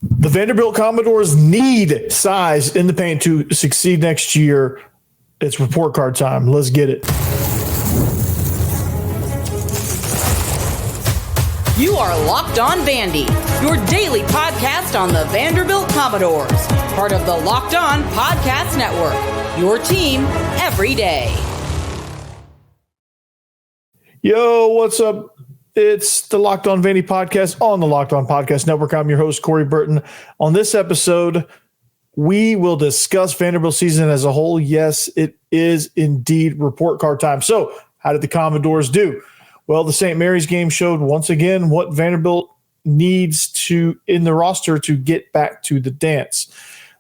The Vanderbilt Commodores need size in the paint to succeed next year. It's report card time. Let's get it. You are Locked On Vandy, your daily podcast on the Vanderbilt Commodores, part of the Locked On Podcast Network, your team every day. Yo, what's up? It's the Locked On Vandy podcast on the Locked On Podcast Network. I'm your host, Corey Burton. On this episode, we will discuss Vanderbilt season as a whole. Yes, it is indeed report card time. So how did the Commodores do? Well, the St. Mary's game showed once again what Vanderbilt needs to in the roster to get back to the dance.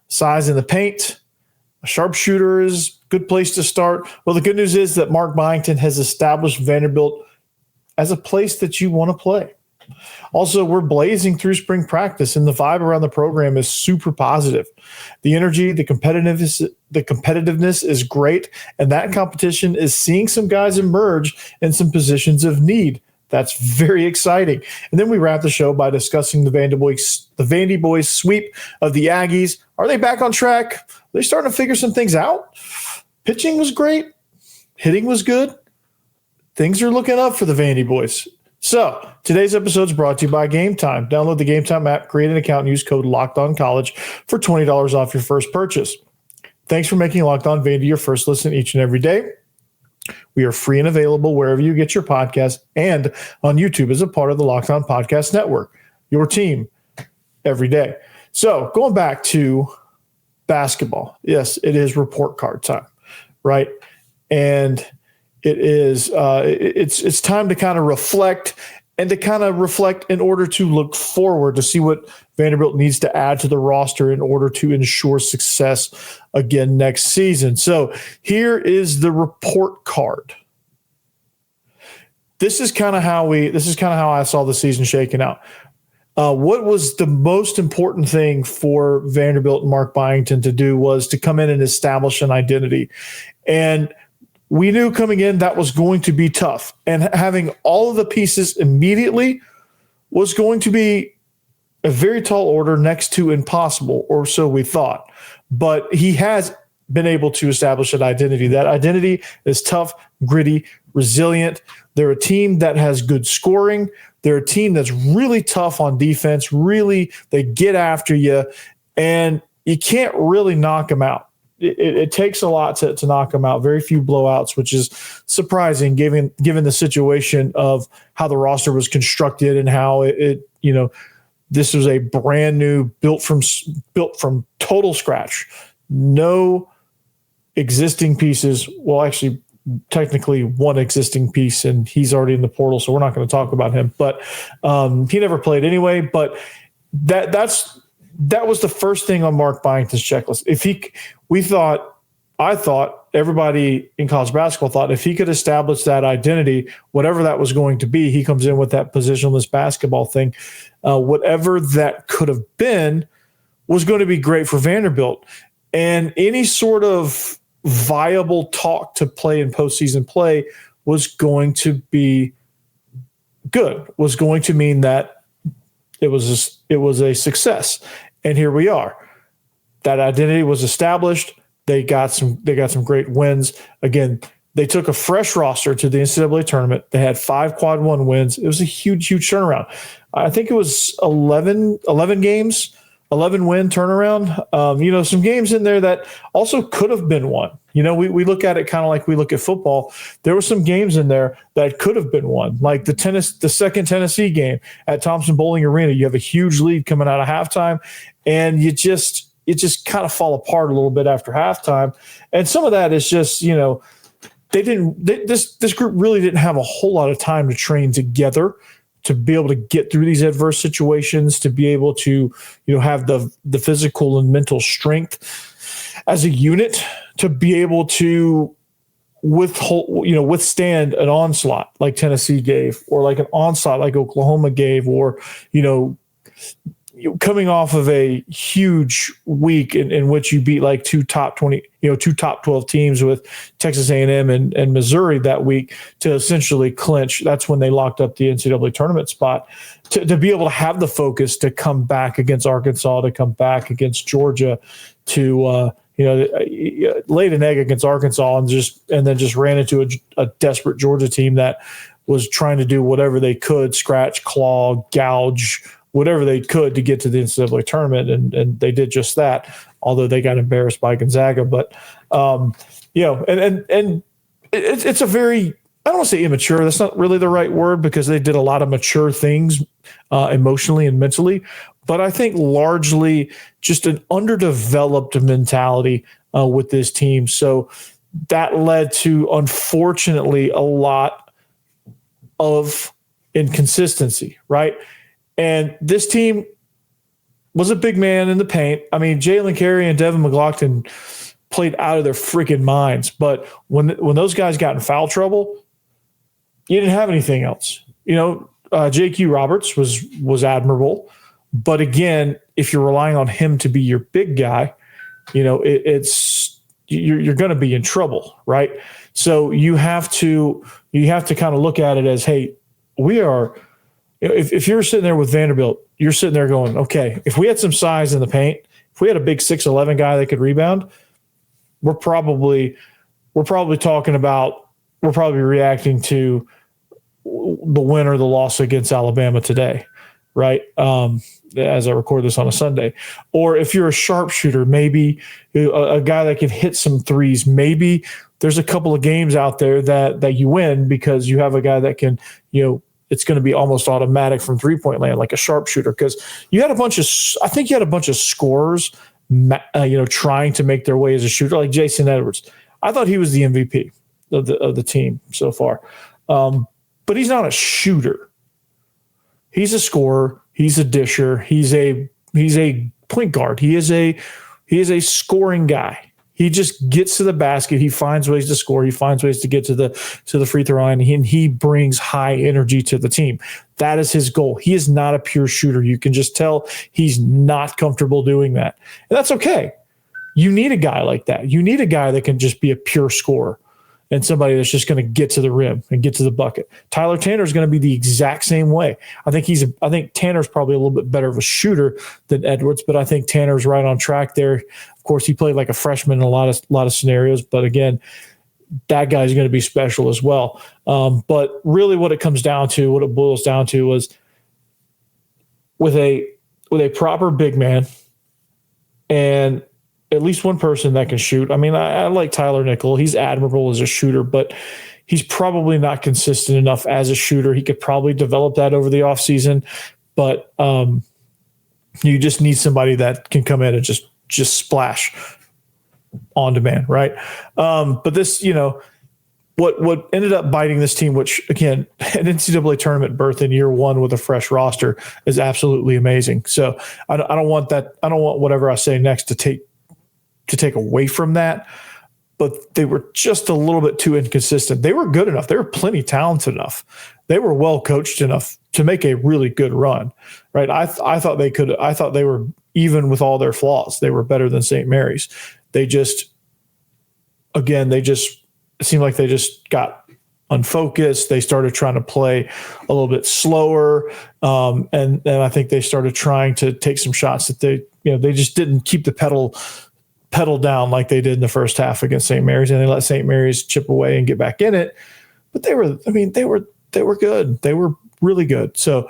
Size in the paint, a sharpshooter is a good place to start. Well, the good news is that Mark Byington has established Vanderbilt as a place that you want to play. Also, we're blazing through spring practice, and the vibe around the program is super positive. The energy, the competitiveness is great, and that competition is seeing some guys emerge in some positions of need. That's very exciting. And then we wrap the show by discussing the Vandyboys sweep of the Aggies. Are they back on track? Are they starting to figure some things out? Pitching was great. Hitting was good. Things are looking up for the Vandyboys. So today's episode is brought to you by Game Time. Download the Game Time app, create an account, and use code LOCKEDONCollege for $20 off your first purchase. Thanks for making Locked On Vandy your first listen each and every day. We are free and available wherever you get your podcast and on YouTube as a part of the Locked On Podcast Network, your team every day. So going back to basketball, yes, it is report card time, right? And it is it's time to kind of reflect in order to look forward to see what Vanderbilt needs to add to the roster in order to ensure success again next season. So here is the report card. This is kind of how I saw the season shaking out. What was the most important thing for Vanderbilt and Mark Byington to do was to come in and establish an identity. And we knew coming in that was going to be tough, and having all of the pieces immediately was going to be a very tall order, next to impossible, or so we thought. But he has been able to establish an identity. That identity is tough, gritty, resilient. They're a team that has good scoring. They're a team that's really tough on defense. Really, they get after you, and you can't really knock them out. It takes a lot to knock them out. Very few blowouts, which is surprising given the situation of how the roster was constructed and how this was a brand new built from total scratch. No existing pieces. Well, actually, technically one existing piece, and he's already in the portal, so we're not going to talk about him. But he never played anyway. But that was the first thing on Mark Byington's checklist. I thought everybody in college basketball thought if he could establish that identity, whatever that was going to be, he comes in with that positionless basketball thing. Whatever that could have been was going to be great for Vanderbilt. And any sort of viable talk to play in postseason play was going to be good, was going to mean that it was a success. And here we are. That identity was established. They got some great wins. Again, they took a fresh roster to the NCAA tournament. They had 5 quad one wins. It was a huge turnaround. I think it was 11 games, 11 win turnaround. Some games in there that also could have been won. We look at it kind of like we look at football. There were some games in there that could have been won, like the second Tennessee game at Thompson Bowling Arena. You have a huge lead coming out of halftime, and you just kind of fall apart a little bit after halftime. And some of that is just, this group really didn't have a whole lot of time to train together to be able to get through these adverse situations, to be able to, have the physical and mental strength as a unit to be able to withstand an onslaught like Tennessee gave, or like an onslaught like Oklahoma gave, or, coming off of a huge week in which you beat like two top 12 teams with Texas A&M and Missouri that week to essentially clinch. That's when they locked up the NCAA tournament spot. To be able to have the focus to come back against Arkansas, to come back against Georgia, to laid an egg against Arkansas and then just ran into a desperate Georgia team that was trying to do whatever they could, scratch, claw, gouge, whatever they could to get to the NCAA tournament, and they did just that. Although they got embarrassed by Gonzaga, but it's a very, I don't want to say immature. That's not really the right word because they did a lot of mature things emotionally and mentally. But I think largely just an underdeveloped mentality with this team. So that led to, unfortunately, a lot of inconsistency, right? And this team was a big man in the paint. I mean, Jalen Carey and Devin McLaughlin played out of their freaking minds. But when those guys got in foul trouble, you didn't have anything else. J.Q. Roberts was admirable. But again, if you're relying on him to be your big guy, you're going to be in trouble, right? So you have to kind of look at it as, hey, we are. If you're sitting there with Vanderbilt, you're sitting there going, okay, if we had some size in the paint, if we had a big 6'11" guy that could rebound, we're probably reacting to the win or the loss against Alabama today, right? As I record this on a Sunday. Or if you're a sharpshooter, maybe a guy that can hit some threes, maybe there's a couple of games out there that you win because you have a guy that can, it's going to be almost automatic from 3-point land, like a sharpshooter. Because you had a bunch of scorers, trying to make their way as a shooter, like Jason Edwards. I thought he was the MVP of the team so far, but he's not a shooter. He's a scorer. He's a disher. He's a point guard. He is a scoring guy. He just gets to the basket. He finds ways to score. He finds ways to get to the free throw line. And he brings high energy to the team. That is his goal. He is not a pure shooter. You can just tell he's not comfortable doing that. And that's okay. You need a guy like that. You need a guy that can just be a pure scorer and somebody that's just going to get to the rim and get to the bucket. Tyler Tanner is going to be the exact same way. I think Tanner's probably a little bit better of a shooter than Edwards, but I think Tanner's right on track there. Of course, he played like a freshman in a lot of scenarios, but again, that guy's going to be special as well. But really what it boils down to was with a proper big man and at least one person that can shoot. I mean, I like Tyler Nickel. He's admirable as a shooter, but he's probably not consistent enough as a shooter. He could probably develop that over the offseason, but you just need somebody that can come in and just splash on demand, right? But this, what ended up biting this team, which again, an NCAA tournament berth in year one with a fresh roster is absolutely amazing. So I don't want that. I don't want whatever I say next to take away from that, but they were just a little bit too inconsistent. They were good enough. They were plenty talented enough. They were well coached enough to make a really good run, right? I thought they could. I thought they were, even with all their flaws, they were better than St. Mary's. It seemed like they just got unfocused. They started trying to play a little bit slower, and I think they started trying to take some shots that they just didn't keep the pedal down like they did in the first half against St. Mary's, and they let St. Mary's chip away and get back in it. But they were good. They were really good. So,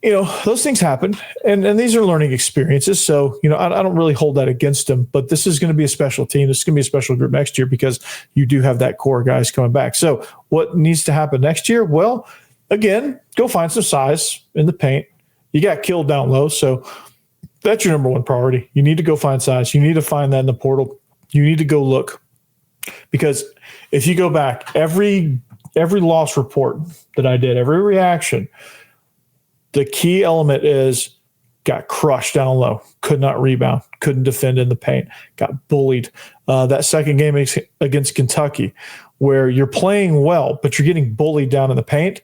those things happen, and these are learning experiences. So, I don't really hold that against them, but this is going to be a special team. This is going to be a special group next year because you do have that core guys coming back. So what needs to happen next year? Well, again, go find some size in the paint. You got killed down low. So that's your number one priority. You need to go find size. You need to find that in the portal. You need to go look, because if you go back, every loss report that I did, every reaction, the key element is got crushed down low, could not rebound, couldn't defend in the paint, got bullied. That second game against Kentucky, where you're playing well, but you're getting bullied down in the paint,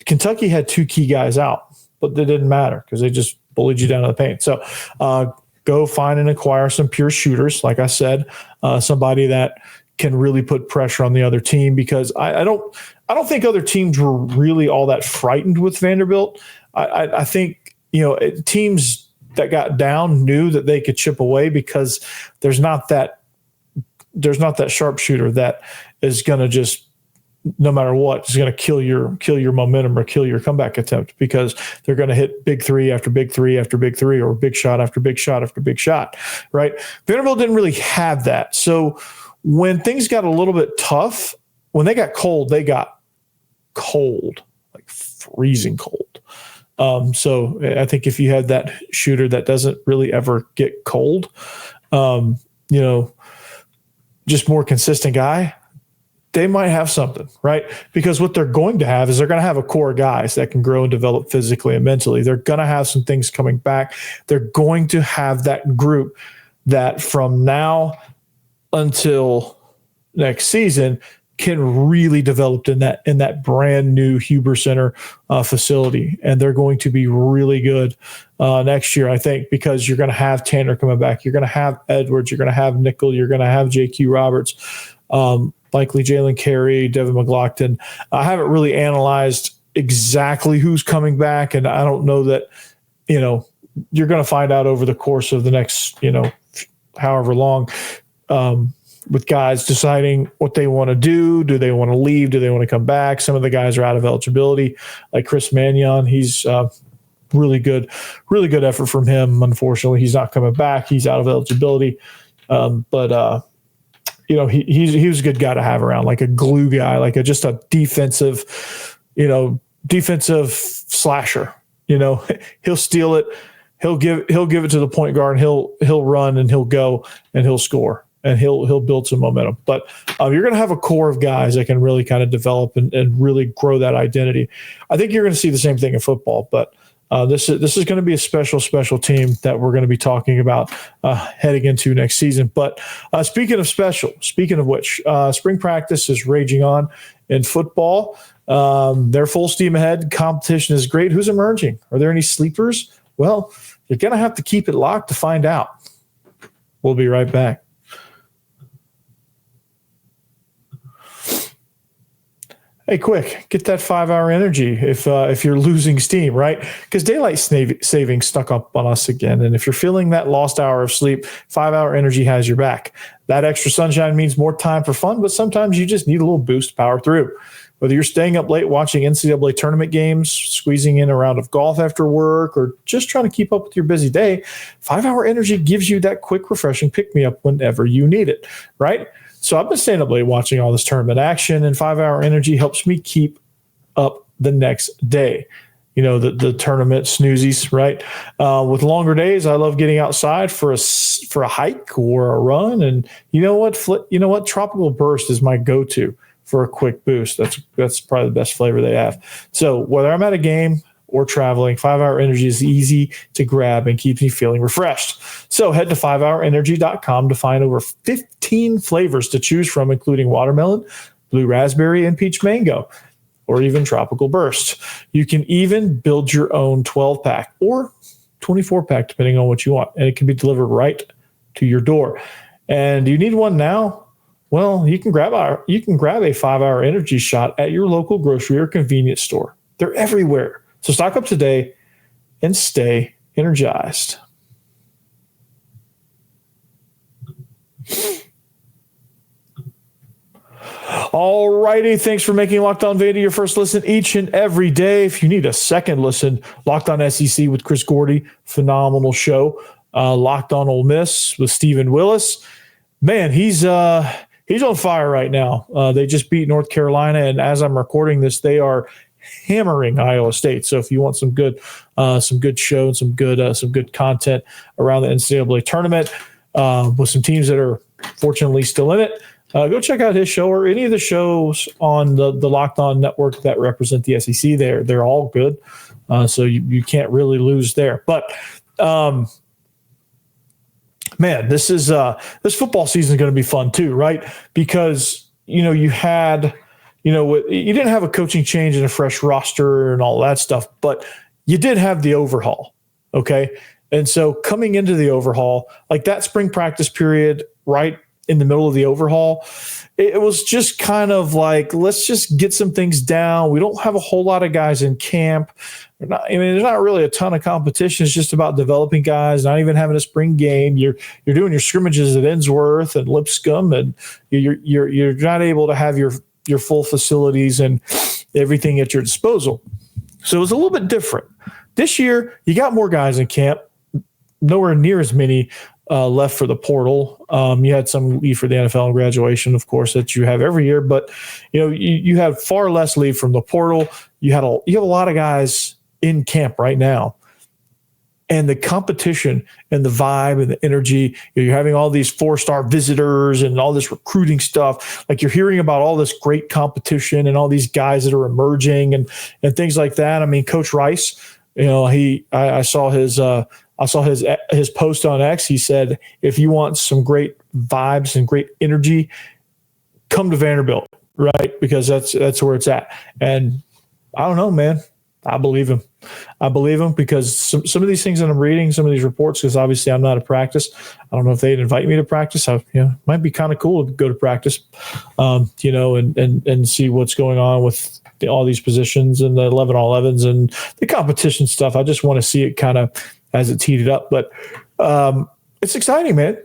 Kentucky had two key guys out. but they didn't matter because they just bullied you down to the paint. So go find and acquire some pure shooters. Like I said, somebody that can really put pressure on the other team, because I don't think other teams were really all that frightened with Vanderbilt. I think, teams that got down knew that they could chip away, because there's not that sharpshooter that is going to just, no matter what, is going to kill your momentum or kill your comeback attempt, because they're going to hit big three after big three after big three, or big shot after big shot after big shot, right? Vanderbilt didn't really have that. So when things got a little bit tough, when they got cold, like freezing cold. So I think if you had that shooter that doesn't really ever get cold, just more consistent guy, they might have something, right? Because what they're going to have is they're going to have a core of guys that can grow and develop physically and mentally. They're going to have some things coming back. They're going to have that group that from now until next season can really develop in that brand new Huber Center facility. And they're going to be really good next year, I think, because you're going to have Tanner coming back. You're going to have Edwards. You're going to have Nickel. You're going to have JQ Roberts, likely Jalen Carey, Devin McLaughlin. I haven't really analyzed exactly who's coming back, and I don't know that, you're going to find out over the course of the next, however long, with guys deciding what they want to do. Do they want to leave? Do they want to come back? Some of the guys are out of eligibility, like Chris Mannion. He's really good effort from him. Unfortunately, he's not coming back. He's out of eligibility. But he was a good guy to have around, like a glue guy, like just a defensive slasher. He'll steal it. He'll give it to the point guard. He'll run and he'll go and he'll score. And he'll build some momentum. But you're going to have a core of guys that can really kind of develop and really grow that identity. I think you're going to see the same thing in football. But this is going to be a special team that we're going to be talking about heading into next season. But speaking of which, spring practice is raging on in football. They're full steam ahead. Competition is great. Who's emerging? Are there any sleepers? Well, you're going to have to keep it locked to find out. We'll be right back. Hey, quick, get that 5-hour energy if you're losing steam, right? Because daylight savings snuck up on us again. And if you're feeling that lost hour of sleep, 5-hour energy has your back. That extra sunshine means more time for fun, but sometimes you just need a little boost to power through. Whether you're staying up late watching NCAA tournament games, squeezing in a round of golf after work, or just trying to keep up with your busy day, 5-hour energy gives you that quick, refreshing pick-me-up whenever you need it, right? So I've been staying up late watching all this tournament action, and 5-hour energy helps me keep up the next day. The tournament snoozies, right? With longer days, I love getting outside for a hike or a run. And you know what? Tropical Burst is my go-to for a quick boost. That's probably the best flavor they have. So whether I'm at a game or traveling, 5-hour energy is easy to grab and keeps me feeling refreshed. So head to 5hourenergy.com to find over 15 flavors to choose from, including watermelon, blue raspberry, and peach mango, or even tropical burst. You can even build your own 12-pack or 24-pack, depending on what you want, and it can be delivered right to your door. And do you need one now? Well, you can grab a 5-hour energy shot at your local grocery or convenience store. They're everywhere. So stock up today and stay energized. All righty. Thanks for making Locked On Vandy your first listen each and every day. If you need a second listen, Locked On SEC with Chris Gordy, phenomenal show. Locked On Ole Miss with Stephen Willis. Man, he's on fire right now. They just beat North Carolina, and as I'm recording this, they are hammering Iowa State. So if you want some good show and some good content around the NCAA tournament with some teams that are fortunately still in it, go check out his show or any of the shows on the Locked On network that represent the SEC. They're all good, so you can't really lose there. But man, this football season is going to be fun too, right? Because you didn't have a coaching change and a fresh roster and all that stuff, but you did have the overhaul. Okay. And so coming into the overhaul, like that spring practice period, right in the middle of the overhaul, it was just kind of like, let's just get some things down. We don't have a whole lot of guys in camp. There's not really a ton of competition. It's just about developing guys, not even having a spring game. You're doing your scrimmages at Innsworth and Lipscomb, and you're not able to have your full facilities and everything at your disposal. So it was a little bit different. This year, you got more guys in camp, nowhere near as many left for the portal. You had some leave for the NFL and graduation, of course, that you have every year, but you had far less leave from the portal. You have a lot of guys in camp right now, and the competition and the vibe and the energy. You're having all these 4-star visitors and all this recruiting stuff. Like you're hearing about all this great competition and all these guys that are emerging and things like that. I mean, Coach Rice, I saw his post on X. He said, if you want some great vibes and great energy, come to Vanderbilt, right? Because that's where it's at. And I don't know, man. I believe him. Because some of these things that I'm reading, some of these reports, because obviously I'm not at practice. I don't know if they'd invite me to practice. It might be kind of cool to go to practice, and see what's going on with all these positions and the 11-on-11s and the competition stuff. I just want to see it kind of as it's heated up. But it's exciting, man.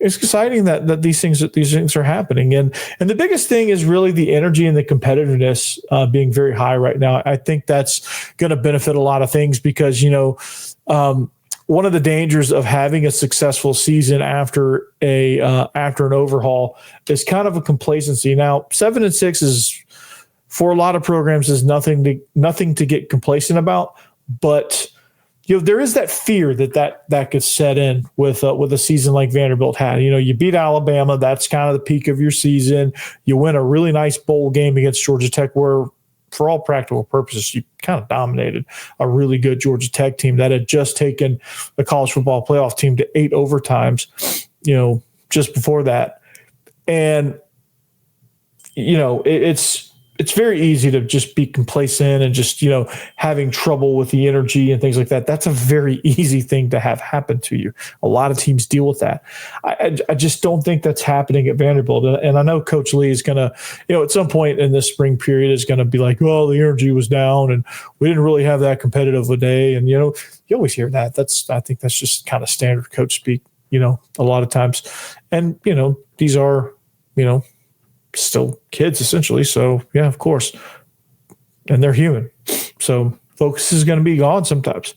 It's exciting that these things are happening. And the biggest thing is really the energy and the competitiveness being very high right now. I think that's going to benefit a lot of things because, one of the dangers of having a successful season after an overhaul is kind of a complacency. Now, 7-6 is, for a lot of programs, is nothing to get complacent about, but there is that fear that could set in with a season like Vanderbilt had. You beat Alabama. That's kind of the peak of your season. You win a really nice bowl game against Georgia Tech where, for all practical purposes, you kind of dominated a really good Georgia Tech team that had just taken the college football playoff team to 8 overtimes, just before that. And, it's very easy to just be complacent and just, having trouble with the energy and things like that. That's a very easy thing to have happen to you. A lot of teams deal with that. I just don't think that's happening at Vanderbilt. And I know Coach Lee is going to, at some point in this spring period is going to be like, well, the energy was down and we didn't really have that competitive a day. And, you always hear that. I think that's just kind of standard coach speak, a lot of times. And, these are, still kids essentially. So yeah, of course. And they're human. So focus is going to be gone sometimes,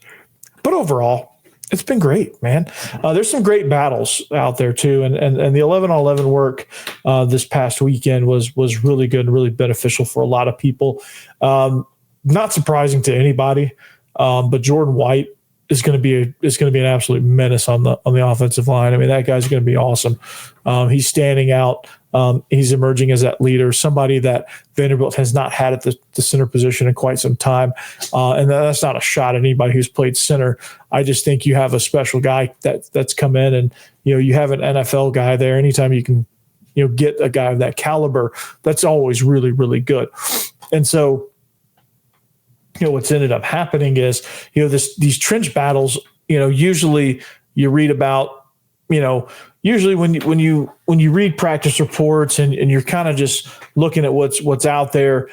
but overall it's been great, man. There's some great battles out there too. And the 11-on-11 work this past weekend was really good and really beneficial for a lot of people. Not surprising to anybody. But Jordan White is going to be an absolute menace on the offensive line. I mean, that guy's going to be awesome. He's standing out. He's emerging as that leader, somebody that Vanderbilt has not had at the center position in quite some time. And that's not a shot at anybody who's played center. I just think you have a special guy that's come in, and you have an NFL guy there. Anytime you can get a guy of that caliber, that's always really, really good. And so what's ended up happening is these trench battles. Usually you read about usually when you read practice reports and you're kind of just looking at what's out there,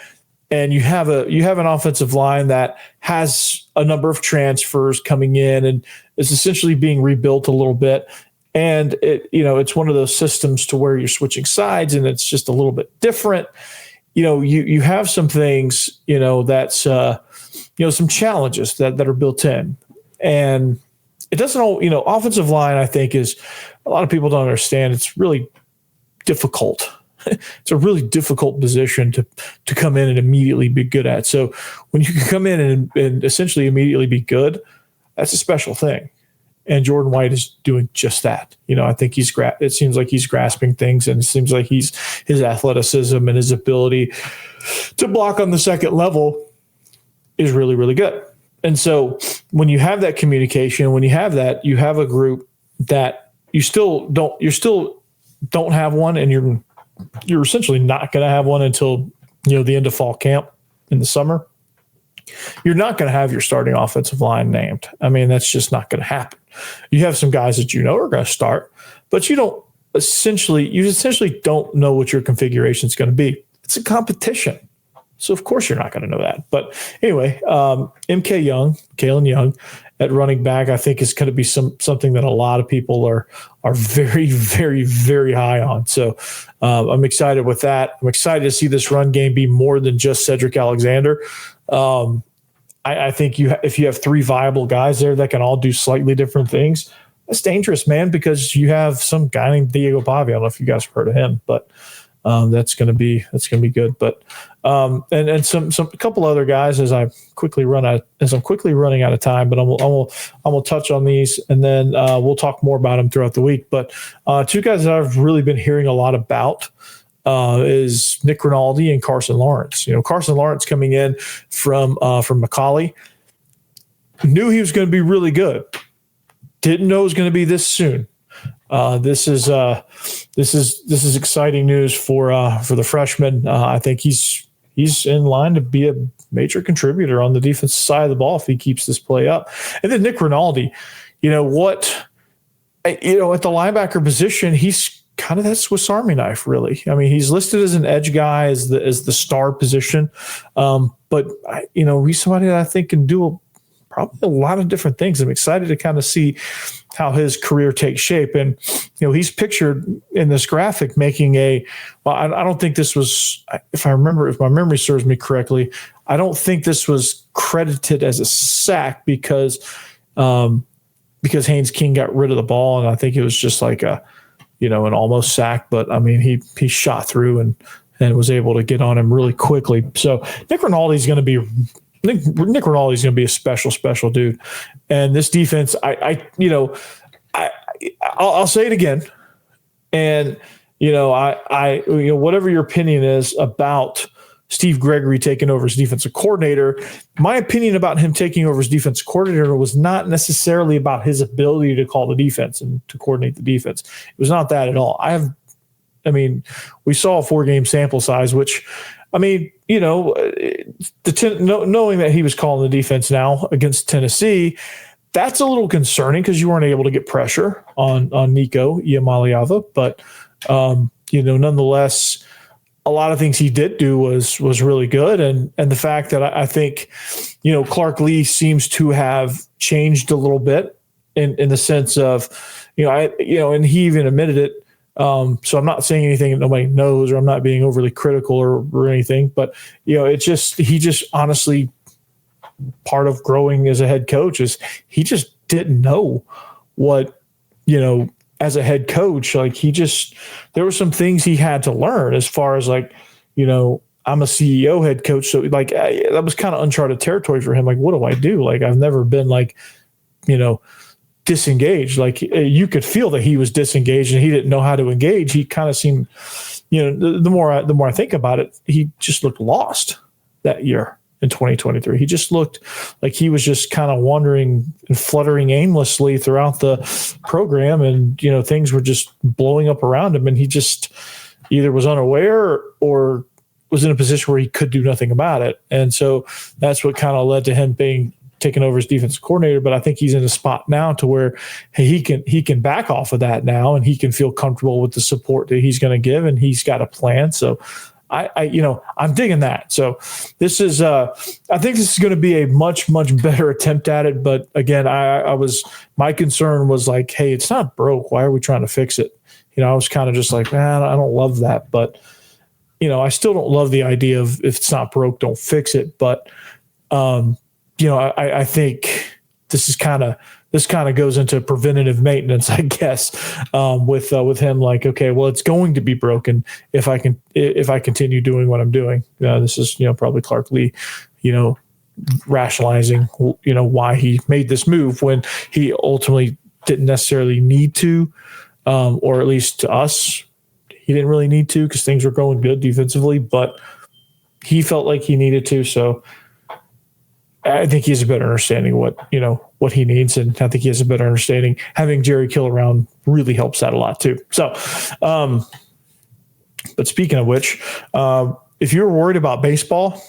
and you have an offensive line that has a number of transfers coming in and is essentially being rebuilt a little bit. And it's one of those systems to where you're switching sides and it's just a little bit different. You have some things, that's some challenges that are built in, and it doesn't all, offensive line, I think, is, a lot of people don't understand. It's really difficult. It's a really difficult position to come in and immediately be good at. So when you can come in and essentially immediately be good, that's a special thing. And Jordan White is doing just that. I think it seems like he's grasping things, and it seems like his athleticism and his ability to block on the second level is really, really good. And so when you have that communication, when you have a group that you still don't have one, and you're essentially not going to have one until, the end of fall camp in the summer. you're not going to have your starting offensive line named. I mean, that's just not going to happen. You have some guys that are going to start, but you essentially don't know what your configuration is going to be. It's a competition. So, of course, you're not going to know that. But anyway, Kalen Young at running back, I think is going to be something that a lot of people are very, very, very high on. So I'm excited with that. I'm excited to see this run game be more than just Cedric Alexander. I think if you have three viable guys there that can all do slightly different things, that's dangerous, man, because you have some guy named Diego Pavi. I don't know if you guys have heard of him, but that's going to be good. But and a couple other guys as I'm quickly running out of time, but I will touch on these, and then we'll talk more about them throughout the week. But two guys that I've really been hearing a lot about is Nick Rinaldi and Carson Lawrence. Carson Lawrence coming in from Macaulay, knew he was going to be really good. Didn't know it was going to be this soon. This is exciting news for the freshman. I think he's in line to be a major contributor on the defensive side of the ball if he keeps this play up. And then Nick Rinaldi, at the linebacker position, he's kind of that Swiss Army knife, really. I mean, he's listed as an edge guy as the star position, but he's somebody that I think can do probably a lot of different things. I'm excited to kind of see how his career takes shape. And, he's pictured in this graphic making I don't think this was, if my memory serves me correctly, I don't think this was credited as a sack because Haynes King got rid of the ball. And I think it was just like an almost sack, but I mean, he shot through and was able to get on him really quickly. So Nick Rinaldi is going to be a special dude. And this defense, I'll say it again. And, whatever your opinion is about Steve Gregory taking over as defensive coordinator, my opinion about him taking over as defensive coordinator was not necessarily about his ability to call the defense and to coordinate the defense. It was not that at all. We saw a 4-game sample size, which, knowing that he was calling the defense now against Tennessee, that's a little concerning because you weren't able to get pressure on Nico Iamaleava. But, nonetheless, a lot of things he did do was really good. And the fact that I think, Clark Lee seems to have changed a little bit in the sense of, and he even admitted it. So I'm not saying anything that nobody knows, or I'm not being overly critical or anything, but he just honestly, part of growing as a head coach is he just didn't know what, as a head coach, there were some things he had to learn as far as I'm a CEO head coach. So that was kind of uncharted territory for him. Like, what do I do? I've never been disengaged. You could feel that he was disengaged and he didn't know how to engage. He kind of seemed, the more I think about it, he just looked lost that year in 2023. He just looked like he was just kind of wandering and fluttering aimlessly throughout the program, and things were just blowing up around him, and he just either was unaware or was in a position where he could do nothing about it. And so that's what kind of led to him being taken over as defensive coordinator. But I think he's in a spot now to where he can back off of that now, and he can feel comfortable with the support that he's going to give, and he's got a plan. So I'm digging that. So this is, I think this is going to be a much, much better attempt at it. But again, my concern was like, hey, it's not broke. Why are we trying to fix it? I was kind of just like, man, I don't love that. But, I still don't love the idea of if it's not broke, don't fix it. But, I think this kind of goes into preventative maintenance, I guess, with him. Like, okay, well, it's going to be broken if I continue doing what I'm doing. This is probably Clark Lee, rationalizing why he made this move when he ultimately didn't necessarily need to, or at least to us, he didn't really need to because things were going good defensively, but he felt like he needed to. So I think he has a better understanding of what he needs, and I think he has a better understanding. Having Jerry Kill around really helps that a lot too. So, but speaking of which, if you're worried about baseball,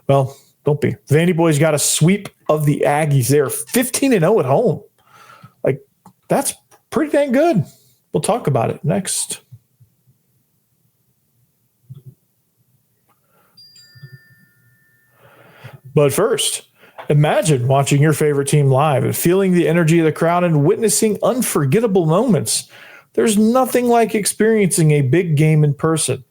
well, Don't be. Vandyboys got a sweep of the Aggies. They're 15-0 at home. Like, that's pretty dang good. We'll talk about it next. But first, imagine watching your favorite team live and feeling the energy of the crowd and witnessing unforgettable moments. There's nothing like experiencing a big game in person.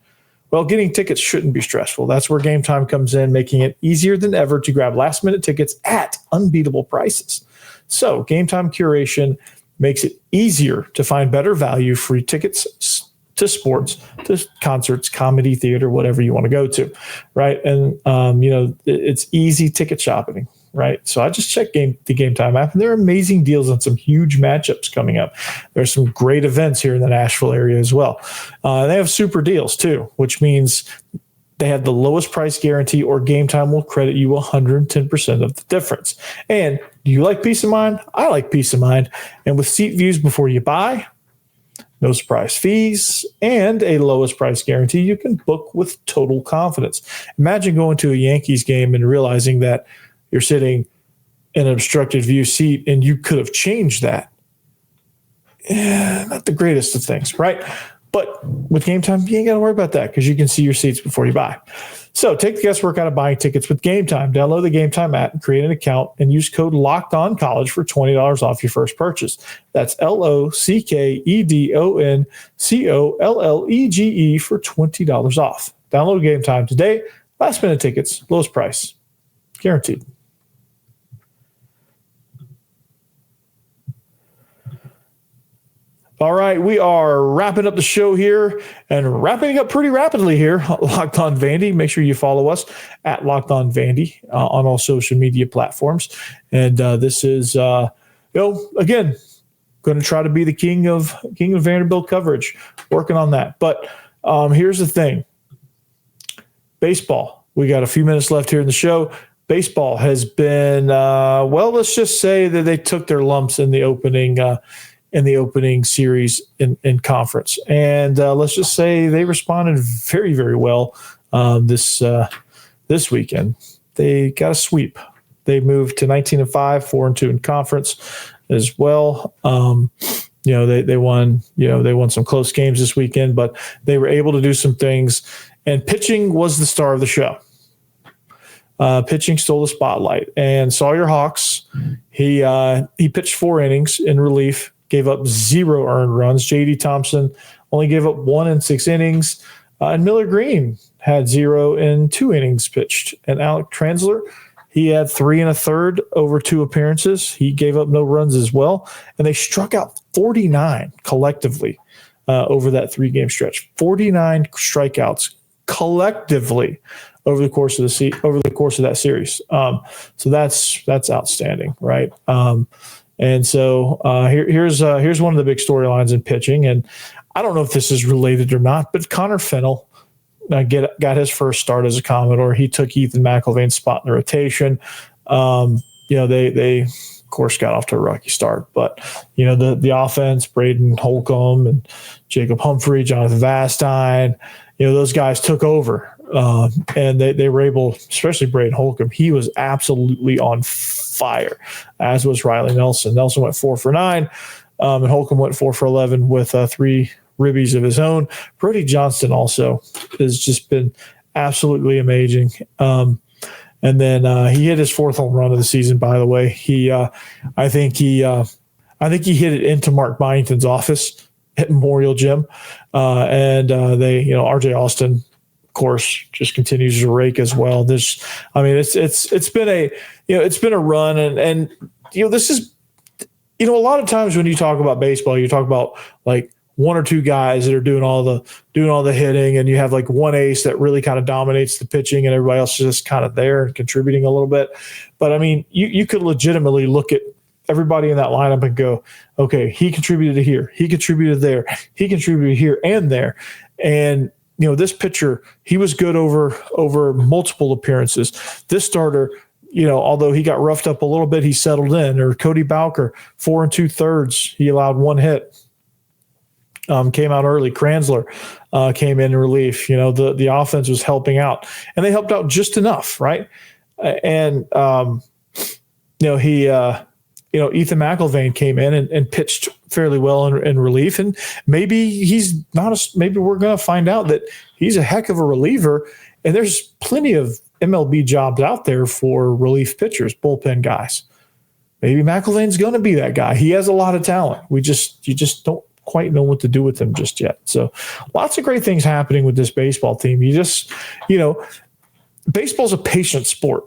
Well, getting tickets shouldn't be stressful. That's where Game Time comes in, making it easier than ever to grab last-minute tickets at unbeatable prices. So, Game Time curation makes it easier to find better value, free tickets to sports, to concerts, comedy, theater, whatever you want to go to, right? And, it's easy ticket shopping, right? So I just checked the Game Time app, and there are amazing deals on some huge matchups coming up. There's some great events here in the Nashville area as well. They have super deals too, which means they have the lowest price guarantee, or Game Time will credit you 110% of the difference. And do you like peace of mind? I like peace of mind. And with seat views before you buy, no surprise fees, and a lowest price guarantee, you can book with total confidence. Imagine going to a Yankees game and realizing that you're sitting in an obstructed view seat and you could have changed that. Not the greatest of things, right? But with Game Time, you ain't got to worry about that because you can see your seats before you buy. So take the guesswork out of buying tickets with Game Time. Download the Game Time app, create an account, and use code LOCKEDONCollege for $20 off your first purchase. That's LOCKEDONCOLLEGE for $20 off. Download Game Time today. Last minute tickets, lowest price, guaranteed. All right, we are wrapping up the show here and wrapping up pretty rapidly here. Locked On Vandy. Make sure you follow us at Locked On Vandy on all social media platforms. And this is, again, going to try to be the king of Vanderbilt coverage. Working on that. But here's the thing: baseball. We got a few minutes left here in the show. Baseball has been, let's just say that they took their lumps in the opening. In the opening series in conference. And let's just say they responded very, very well this weekend. They got a sweep. They moved to 19-5, 4-2 in conference as well. They won, they won some close games this weekend, but they were able to do some things. And pitching was the star of the show. Pitching stole the spotlight. And Sawyer Hawks, he pitched 4 innings in relief, gave up 0 earned runs. J.D. Thompson only gave up 1 in 6 innings. And Miller Green had 0 in 2 innings pitched. And Alec Transler, he had 3 1/3 over 2 appearances. He gave up no runs as well. And they struck out 49 collectively over that 3-game stretch. 49 strikeouts collectively over the course of that series. So that's outstanding, right? And so here's one of the big storylines in pitching, and I don't know if this is related or not, but Connor Fennell got his first start as a Commodore. He took Ethan McIlvain's spot in the rotation. They of course got off to a rocky start, but the offense, Braden Holcomb and Jacob Humphrey, Jonathan Vastine, those guys took over. And they were able, especially Braden Holcomb, he was absolutely on fire, as was Riley Nelson. Nelson went 4 for 9, and Holcomb went 4 for 11 with 3 ribbies of his own. Brody Johnston also has just been absolutely amazing. And then he hit his 4th home run of the season, by the way. I think he hit it into Mark Byington's office at Memorial Gym. RJ Austin, course, just continues to rake as well. It's been a run, and this is, a lot of times when you talk about baseball, you talk about like 1 or 2 guys that are doing all the hitting, and you have like one ace that really kind of dominates the pitching, and everybody else is just kind of there and contributing a little bit. But I mean, you could legitimately look at everybody in that lineup and go, okay, he contributed here, he contributed there, he contributed here and there, and this pitcher, he was good over multiple appearances. This starter, although he got roughed up a little bit, he settled in. Or Cody Bowker, 4 2/3, he allowed 1 hit. Came out early. Kranzler came in relief. The offense was helping out, and they helped out just enough, right? And Ethan McIlvaine came in and pitched fairly well in relief, and maybe maybe we're going to find out that he's a heck of a reliever. And there's plenty of MLB jobs out there for relief pitchers, bullpen guys. Maybe McIlvaine's going to be that guy. He has a lot of talent. You just don't quite know what to do with him just yet. So lots of great things happening with this baseball team. Baseball's a patient sport.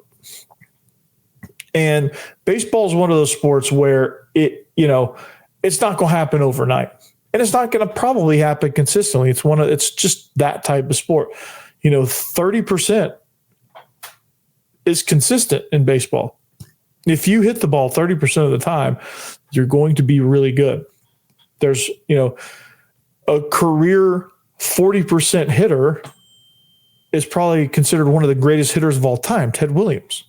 And baseball is one of those sports where it's not going to happen overnight, and it's not going to probably happen consistently. It's just that type of sport. 30% is consistent in baseball. If you hit the ball 30% of the time, you're going to be really good. There's, a career 40% hitter is probably considered one of the greatest hitters of all time, Ted Williams.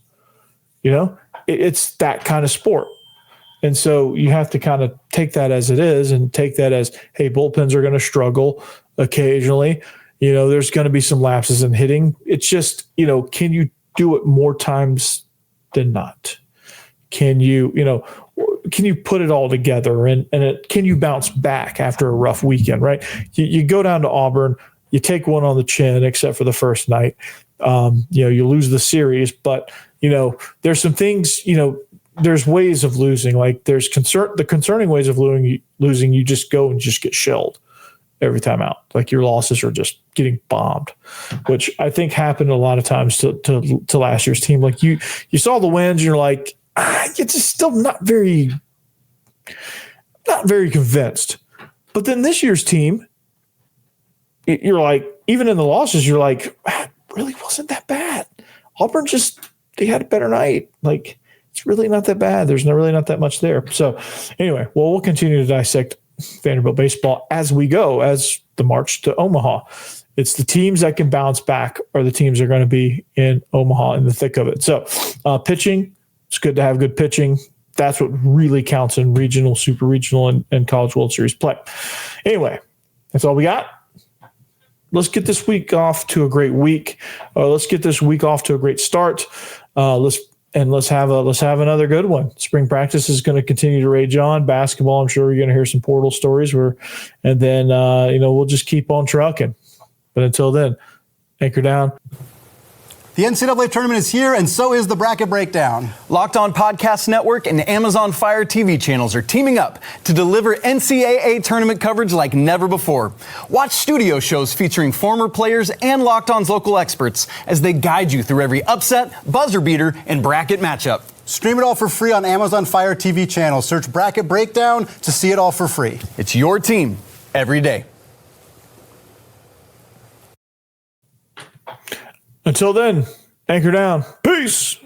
It's that kind of sport. And so you have to kind of take that as it is and take that as, hey, bullpens are going to struggle occasionally. There's going to be some lapses in hitting. It's just, can you do it more times than not? Can you put it all together and can you bounce back after a rough weekend, right? You go down to Auburn, you take one on the chin, except for the first night. You lose the series, but there's some things, there's ways of losing. Like the concerning ways of losing, you just go and just get shelled every time out. Like your losses are just getting bombed, which I think happened a lot of times to last year's team. Like you saw the wins and you're like, it's just still not very convinced. But then this year's team, you're like, even in the losses, you're like, it really wasn't that bad. Auburn they had a better night. Like, it's really not that bad. There's really not that much there. So anyway, we'll continue to dissect Vanderbilt baseball as we go, as the march to Omaha. It's the teams that can bounce back are the teams that are going to be in Omaha in the thick of it. So pitching, it's good to have good pitching. That's what really counts in regional, super regional, and College World Series play. Anyway, that's all we got. Let's get this week off to a great week. Let's get this week off to a great start. Let's have another good one. Spring practice is going to continue to rage on. Basketball, I'm sure you're going to hear some portal stories and then we'll just keep on trucking. But until then, anchor down. The NCAA tournament is here, and so is the Bracket Breakdown. Locked On Podcast Network and Amazon Fire TV channels are teaming up to deliver NCAA tournament coverage like never before. Watch studio shows featuring former players and Locked On's local experts as they guide you through every upset, buzzer beater, and bracket matchup. Stream it all for free on Amazon Fire TV channel. Search Bracket Breakdown to see it all for free. It's your team every day. Until then, anchor down. Peace.